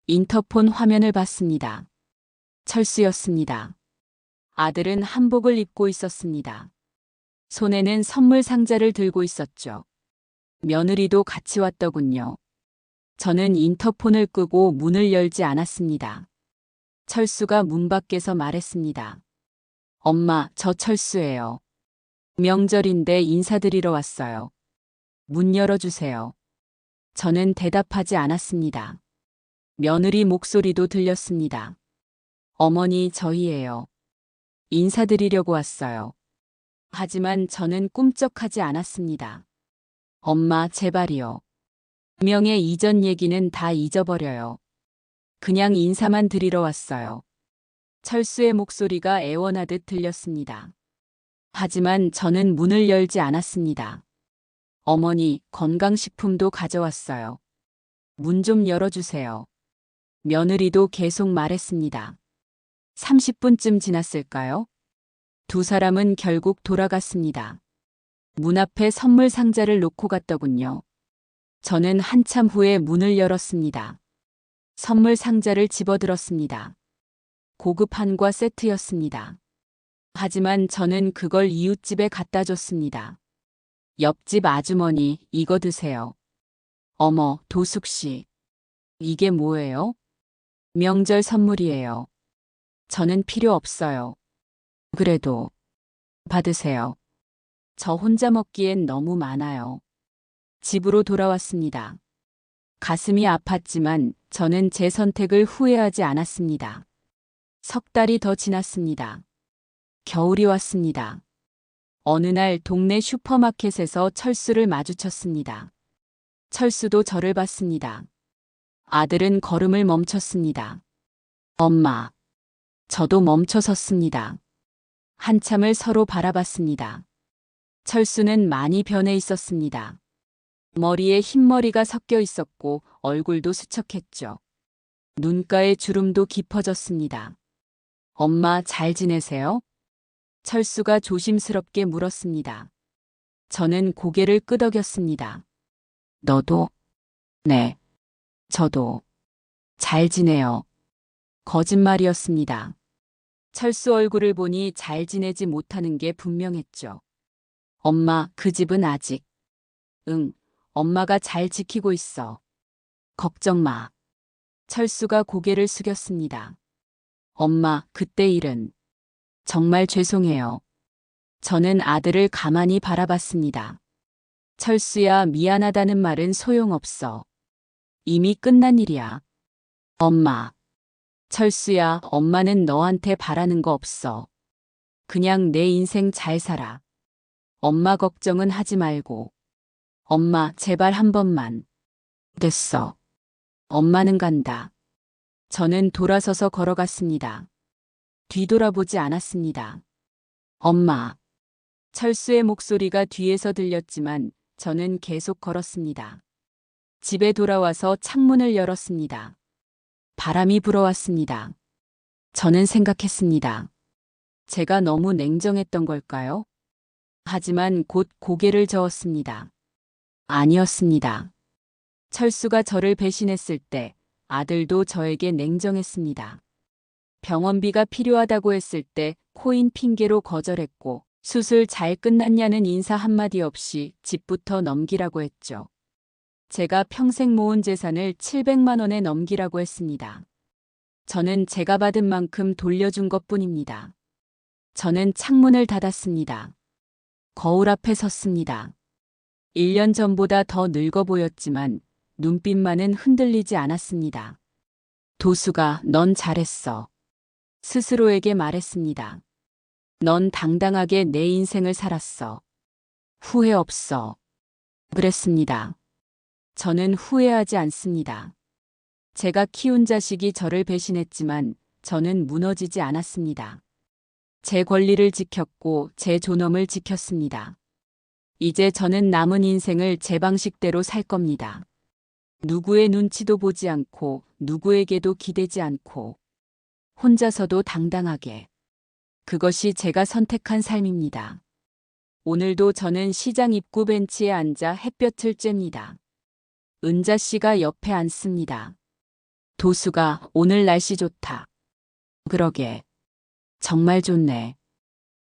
인터폰 화면을 봤습니다. 철수였습니다. 아들은 한복을 입고 있었습니다. 손에는 선물 상자를 들고 있었죠. 며느리도 같이 왔더군요. 저는 인터폰을 끄고 문을 열지 않았습니다. 철수가 문 밖에서 말했습니다. 엄마, 저 철수예요. 명절인데 인사드리러 왔어요. 문 열어주세요. 저는 대답하지 않았습니다. 며느리 목소리도 들렸습니다. 어머니, 저희예요. 인사드리려고 왔어요. 하지만 저는 꿈쩍하지 않았습니다. 엄마, 제발이요. 분명의 이전 얘기는 다 잊어버려요. 그냥 인사만 드리러 왔어요. 철수의 목소리가 애원하듯 들렸습니다. 하지만 저는 문을 열지 않았습니다. 어머니, 건강식품도 가져왔어요. 문 좀 열어주세요. 며느리도 계속 말했습니다. 30분쯤 지났을까요? 두 사람은 결국 돌아갔습니다. 문 앞에 선물 상자를 놓고 갔더군요. 저는 한참 후에 문을 열었습니다. 선물 상자를 집어들었습니다. 고급 한과 세트였습니다. 하지만 저는 그걸 이웃집에 갖다 줬습니다. 옆집 아주머니, 이거 드세요. 어머, 도숙 씨. 이게 뭐예요? 명절 선물이에요. 저는 필요 없어요. 그래도 받으세요. 저 혼자 먹기엔 너무 많아요. 집으로 돌아왔습니다. 가슴이 아팠지만 저는 제 선택을 후회하지 않았습니다. 3달이 더 지났습니다. 겨울이 왔습니다. 어느 날 동네 슈퍼마켓에서 철수를 마주쳤습니다. 철수도 저를 봤습니다. 아들은 걸음을 멈췄습니다. 엄마. 저도 멈춰 섰습니다. 한참을 서로 바라봤습니다. 철수는 많이 변해 있었습니다. 머리에 흰머리가 섞여 있었고 얼굴도 수척했죠. 눈가에 주름도 깊어졌습니다. 엄마, 잘 지내세요? 철수가 조심스럽게 물었습니다. 저는 고개를 끄덕였습니다. 너도? 네. 저도. 잘 지내요. 거짓말이었습니다. 철수 얼굴을 보니 잘 지내지 못하는 게 분명했죠. 엄마, 그 집은 아직. 응, 엄마가 잘 지키고 있어. 걱정 마. 철수가 고개를 숙였습니다. 엄마, 그때 일은. 정말 죄송해요. 저는 아들을 가만히 바라봤습니다. 철수야, 미안하다는 말은 소용없어. 이미 끝난 일이야. 엄마. 철수야, 엄마는 너한테 바라는 거 없어. 그냥 내 인생 잘 살아. 엄마 걱정은 하지 말고. 엄마, 제발 한 번만. 됐어. 엄마는 간다. 저는 돌아서서 걸어갔습니다. 뒤돌아보지 않았습니다. 엄마. 철수의 목소리가 뒤에서 들렸지만 저는 계속 걸었습니다. 집에 돌아와서 창문을 열었습니다. 바람이 불어왔습니다. 저는 생각했습니다. 제가 너무 냉정했던 걸까요? 하지만 곧 고개를 저었습니다. 아니었습니다. 철수가 저를 배신했을 때 아들도 저에게 냉정했습니다. 병원비가 필요하다고 했을 때 코인 핑계로 거절했고 수술 잘 끝났냐는 인사 한마디 없이 집부터 넘기라고 했죠. 제가 평생 모은 재산을 700만 원에 넘기라고 했습니다. 저는 제가 받은 만큼 돌려준 것뿐입니다. 저는 창문을 닫았습니다. 거울 앞에 섰습니다. 1년 전보다 더 늙어 보였지만 눈빛만은 흔들리지 않았습니다. 도수가, 넌 잘했어. 스스로에게 말했습니다. 넌 당당하게 내 인생을 살았어. 후회 없어. 그랬습니다. 저는 후회하지 않습니다. 제가 키운 자식이 저를 배신했지만 저는 무너지지 않았습니다. 제 권리를 지켰고 제 존엄을 지켰습니다. 이제 저는 남은 인생을 제 방식대로 살 겁니다. 누구의 눈치도 보지 않고 누구에게도 기대지 않고 혼자서도 당당하게. 그것이 제가 선택한 삶입니다. 오늘도 저는 시장 입구 벤치에 앉아 햇볕을 쬐입니다. 은자 씨가 옆에 앉습니다. 도수가, 오늘 날씨 좋다. 그러게. 정말 좋네.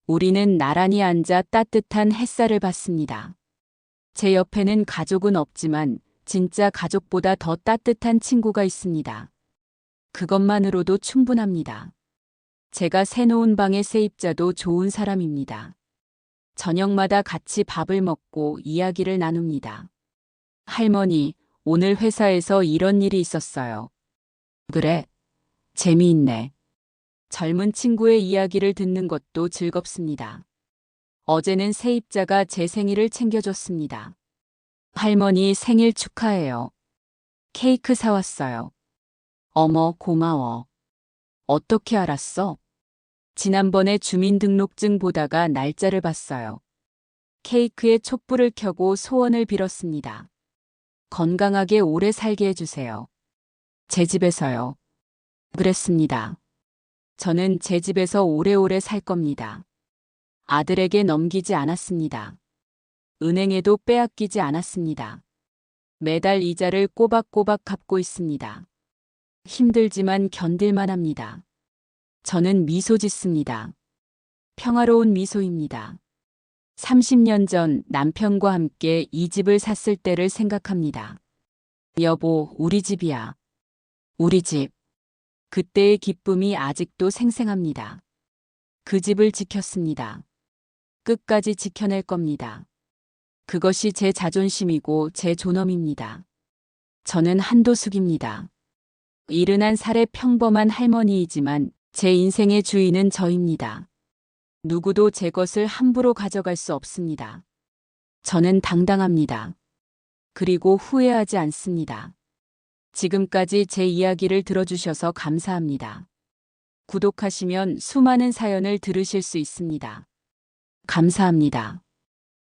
우리는 나란히 앉아 따뜻한 햇살을 받습니다. 제 옆에는 가족은 없지만 진짜 가족보다 더 따뜻한 친구가 있습니다. 그것만으로도 충분합니다. 제가 새놓은 방의 세입자도 좋은 사람입니다. 저녁마다 같이 밥을 먹고 이야기를 나눕니다. 할머니, 오늘 회사에서 이런 일이 있었어요. 그래? 재미있네. 젊은 친구의 이야기를 듣는 것도 즐겁습니다. 어제는 세입자가 제 생일을 챙겨줬습니다. 할머니 생일 축하해요. 케이크 사왔어요. 어머, 고마워. 어떻게 알았어? 지난번에 주민등록증 보다가 날짜를 봤어요. 케이크에 촛불을 켜고 소원을 빌었습니다. 건강하게 오래 살게 해주세요. 제 집에서요. 그랬습니다. 저는 제 집에서 오래오래 살 겁니다. 아들에게 넘기지 않았습니다. 은행에도 빼앗기지 않았습니다. 매달 이자를 꼬박꼬박 갚고 있습니다. 힘들지만 견딜만 합니다. 저는 미소 짓습니다. 평화로운 미소입니다. 30년 전 남편과 함께 이 집을 샀을 때를 생각합니다. 여보, 우리 집이야. 우리 집. 그때의 기쁨이 아직도 생생합니다. 그 집을 지켰습니다. 끝까지 지켜낼 겁니다. 그것이 제 자존심이고 제 존엄입니다. 저는 한도숙입니다. 71살의 평범한 할머니이지만 제 인생의 주인은 저입니다. 누구도 제 것을 함부로 가져갈 수 없습니다. 저는 당당합니다. 그리고 후회하지 않습니다. 지금까지 제 이야기를 들어주셔서 감사합니다. 구독하시면 수많은 사연을 들으실 수 있습니다. 감사합니다.